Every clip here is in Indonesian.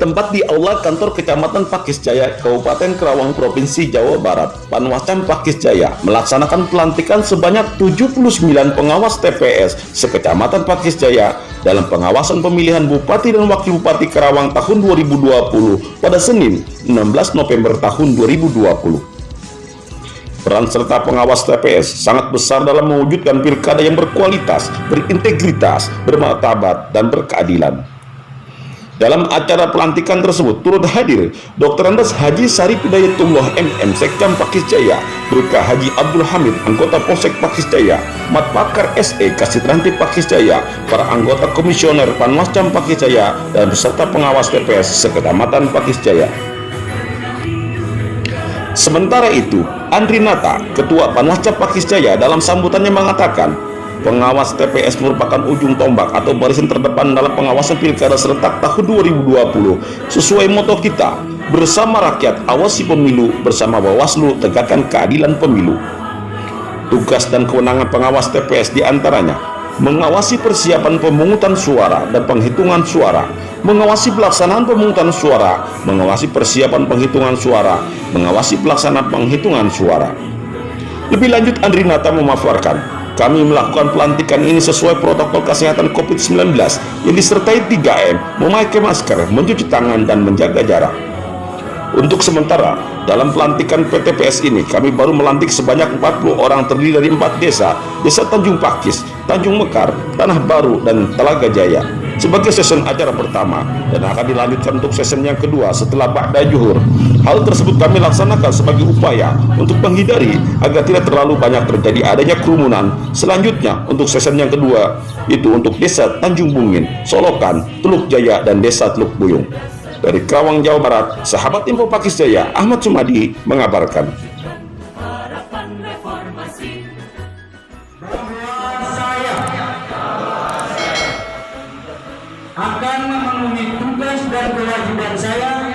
Bertempat di Aula Kantor Kecamatan Pakis Jaya, Kabupaten Kerawang, Provinsi Jawa Barat, Panwascam Pakis Jaya melaksanakan pelantikan sebanyak 79 pengawas TPS sekecamatan Pakis Jaya dalam pengawasan pemilihan Bupati dan Wakil Bupati Kerawang tahun 2020 pada Senin 16 November tahun 2020. Peran serta pengawas TPS sangat besar dalam mewujudkan pilkada yang berkualitas, berintegritas, bermartabat, dan berkeadilan. Dalam acara pelantikan tersebut turut hadir Dr. Andes Haji Sarip Hidayatullah MM Sekcam Pakis Jaya, Berkah Haji Abdul Hamid anggota Polsek Pakis Jaya, Mat Pakar SE Kasih Ranti Pakis Jaya, para anggota komisioner Panwascam Pakis Jaya, dan peserta pengawas TPS sekecamatan Pakis Jaya. Sementara itu, Andri Nata, Ketua Panwascam Pakis Jaya, dalam sambutannya mengatakan, pengawas TPS merupakan ujung tombak atau barisan terdepan dalam pengawasan pilkada serentak tahun 2020. Sesuai moto kita, bersama rakyat awasi pemilu, bersama Bawaslu tegakkan keadilan pemilu. Tugas dan kewenangan pengawas TPS diantaranya mengawasi persiapan pemungutan suara dan penghitungan suara, mengawasi pelaksanaan pemungutan suara, mengawasi persiapan penghitungan suara, mengawasi pelaksanaan penghitungan suara. Lebih lanjut, Andri Nata memaparkan, kami melakukan pelantikan ini sesuai protokol kesehatan COVID-19 yang disertai 3M, memakai masker, mencuci tangan, dan menjaga jarak. Untuk sementara, dalam pelantikan PTPS ini, kami baru melantik sebanyak 40 orang terdiri dari 4 desa, Desa Tanjung Pakis, Tanjung Mekar, Tanah Baru, dan Telaga Jaya, sebagai season acara pertama, dan akan dilanjutkan untuk season yang kedua setelah Ba'da Juhur. Hal tersebut kami laksanakan sebagai upaya untuk menghindari agar tidak terlalu banyak terjadi adanya kerumunan. Selanjutnya, untuk season yang kedua, itu untuk Desa Tanjung Bungin, Solokan, Teluk Jaya, dan Desa Teluk Buyung. Dari Kerawang, Jawa Barat, sahabat Info Pakis Jaya, Ahmad Sumadi mengabarkan. Akan memenuhi tugas dan kewajiban saya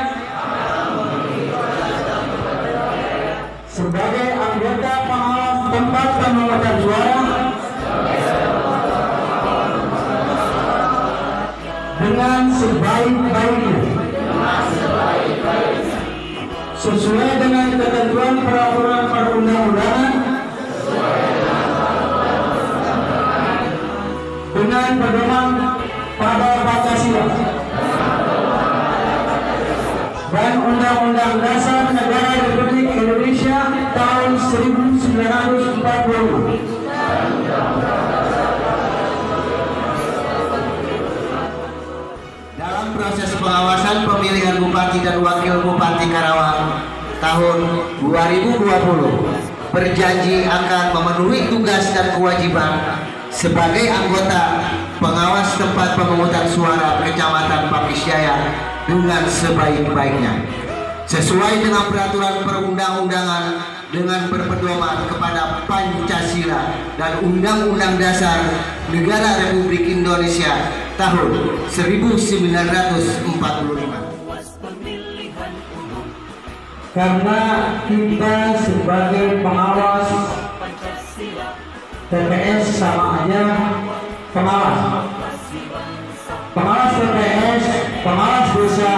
sebagai anggota pengawas tempat pemungutan suara dengan sebaik-baiknya, sesuai dengan ketentuan peraturan perundang-undangan, dengan pedoman pada Pancasila dan Undang-Undang Dasar Negara Republik Indonesia tahun 1945. Dalam proses pengawasan pemilihan Bupati dan Wakil Bupati Karawang tahun 2020, berjanji akan memenuhi tugas dan kewajiban sebagai anggota pengawas tempat pemungutan suara Kecamatan Pakis Jaya dengan sebaik-baiknya, sesuai dengan peraturan perundang-undangan, dengan berpedoman kepada Pancasila dan Undang-Undang Dasar Negara Republik Indonesia tahun 1945. Karena kita sebagai pengawas TPS sama aja pengawas TPS, pengawas desa,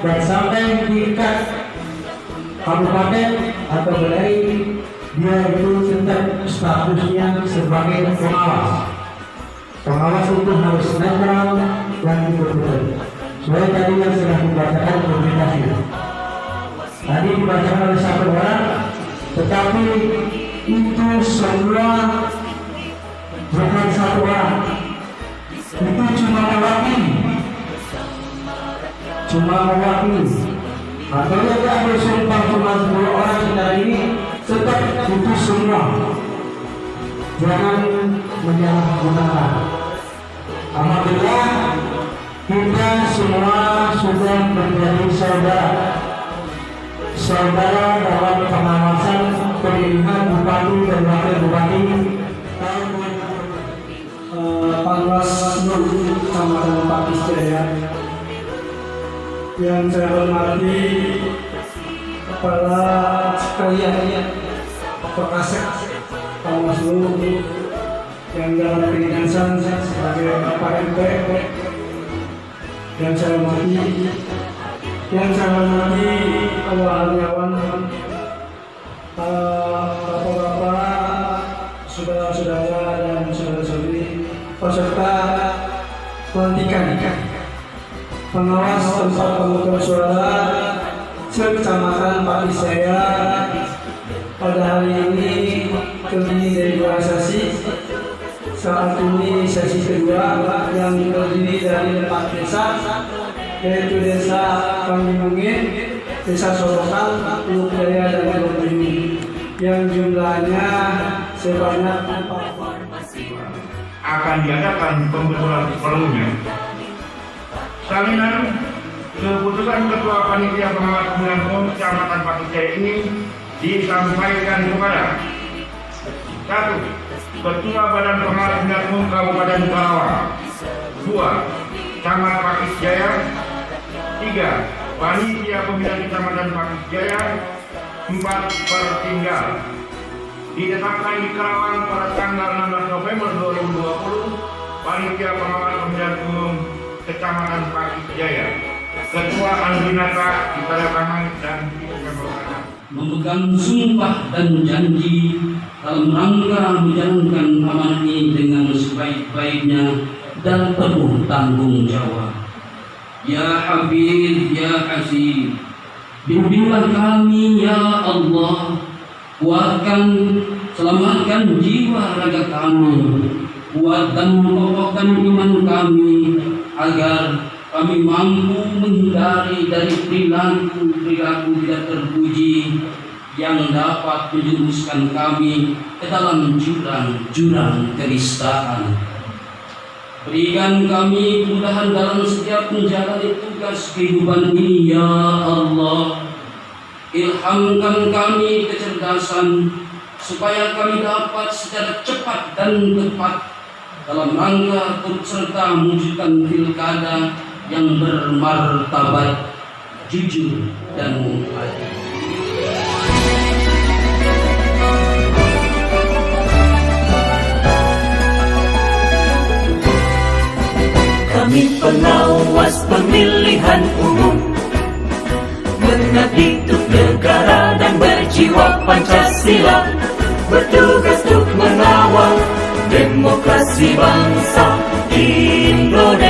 dan sampai tingkat kabupaten atau wilayah, dia itu tetap statusnya sebagai pengawas. Pengawas itu harus netral dan betul-betul. Soalnya tadi yang sudah dibacakan publikasinya, tadi dibacakan oleh satu orang, tetapi itu semua bukan satu orang, itu cuma mewakili, atau yang ada sumpah cuma 10 orang kita ini, tetap itu semua. Jangan menyalahgunakan. Alhamdulillah kita semua sudah menjadi saudara dalam pengawasan pemilihan Bupati dan Wakil Bupati tahun 2020. Panwaslu Kecamatan Pakis Jaya, yang saya hormati kepala sekalian Kapolsek Panwaslu yang dalam kedinasan sebagai Bapak MP, dan saya hormati Yang saya hormati para ahliawan, bapak-bapak, saudara-saudara dan saudara-saudari peserta pelantikan pengawas tempat pemungutan suara Kecamatan Pakis Jaya pada hari ini terdiri dari 2 sesi. Saat ini sesi kedua yang terdiri dari 4 desa, yaitu Desa Pangbungin, Desa Sorokan, Teluk Jaya dan Teluk Bumi, yang jumlahnya sebanyak 4 akan diadakan pembetulan perlunya. Salinan keputusan Ketua Panitia Pengawas Pemilihan Umum Kecamatan Pakis Jaya ini disampaikan kepada 1. Ketua Badan Pengawas Pemilihan Umum Kabupaten Karawang. 2. Camat Pakis Jaya. 3. Panitia Pemilihan Kecamatan Pakis Jaya. 4. Pertinggal. Ditetapkan di Karawang pada tanggal 16 November 2020. Panitia Pengawas Pemilihan Umum Kecamatan Pakis Jaya. Ketua Andrinata ditandatangan dan disampaikan. Memegang sumpah dan janji dalam rangka menjalankan amanah ini dengan sebaik-baiknya dan penuh tanggung jawab. Ya Habib, Ya Aziz, bimbinglah kami ya Allah, kuatkan, selamatkan jiwa raga kami, kuat dan mengokohkan iman kami agar kami mampu menghindari dari perilaku tidak terpuji yang dapat menjerumuskan kami ke dalam jurang kenistaan. Berikan kami kemudahan dalam setiap menjalani tugas kehidupan ini ya Allah. Ilhamkan kami kecerdasan supaya kami dapat secara cepat dan tepat dalam rangka turut serta mewujudkan pilkada yang bermartabat, jujur dan adil. Kami pengawas pemilihan umum, mengabdi untuk negara dan berjiwa Pancasila, bertugas untuk mengawal demokrasi bangsa Indonesia.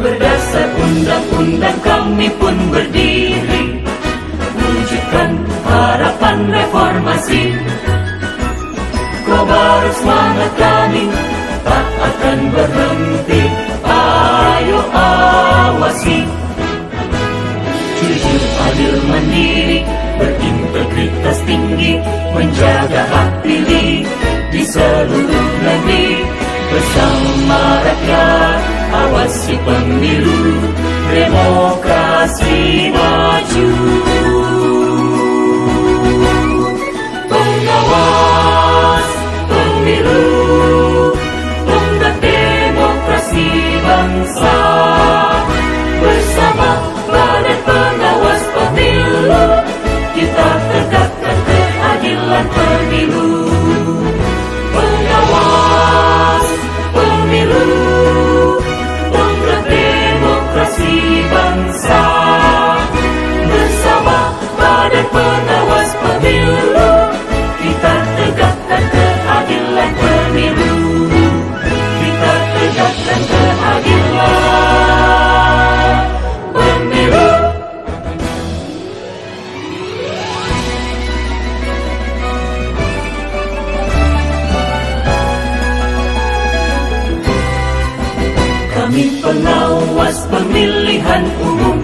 Berdasar undang-undang kami pun berdiri, wujudkan harapan reformasi. Kobar semangat kami tak akan berhenti, ayo awasi. Jujur, adil, mandiri, berintegritas tinggi, menjaga hak pilih di seluruh negeri. Bersama rakyat, awasi pemilu, demokrasi maju. Pengawas pemilu, tonggak demokrasi bangsa. Bersama Badan Pengawas Pemilu, kita tegakkan keadilan pemilu. Pengawas pemilu, tonggak demokrasi bangsa. Bersama Badan Pengawas Pemilu, kita tegakkan keadilan pemilu. Kita tegakkan keadilan pemilu. Kami pengawas pemilihan umum,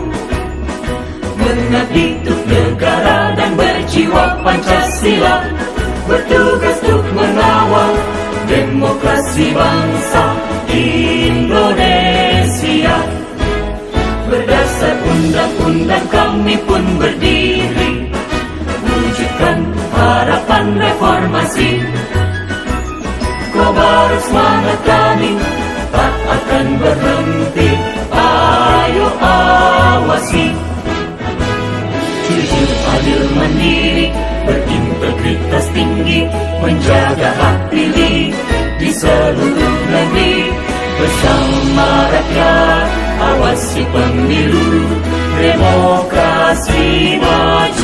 mengabdi untuk negara dan berjiwa Pancasila, bertugas untuk mengawal demokrasi bangsa Indonesia. Berdasar undang-undang kami pun berdiri, wujudkan harapan reformasi. Kobar semangat kami tak akan berhenti, ayo awasi. Jujur, adil, mandiri, berintegritas tinggi, menjaga hak pilih di seluruh negeri. Bersama rakyat, mengawasi pemilu, demokrasi maju.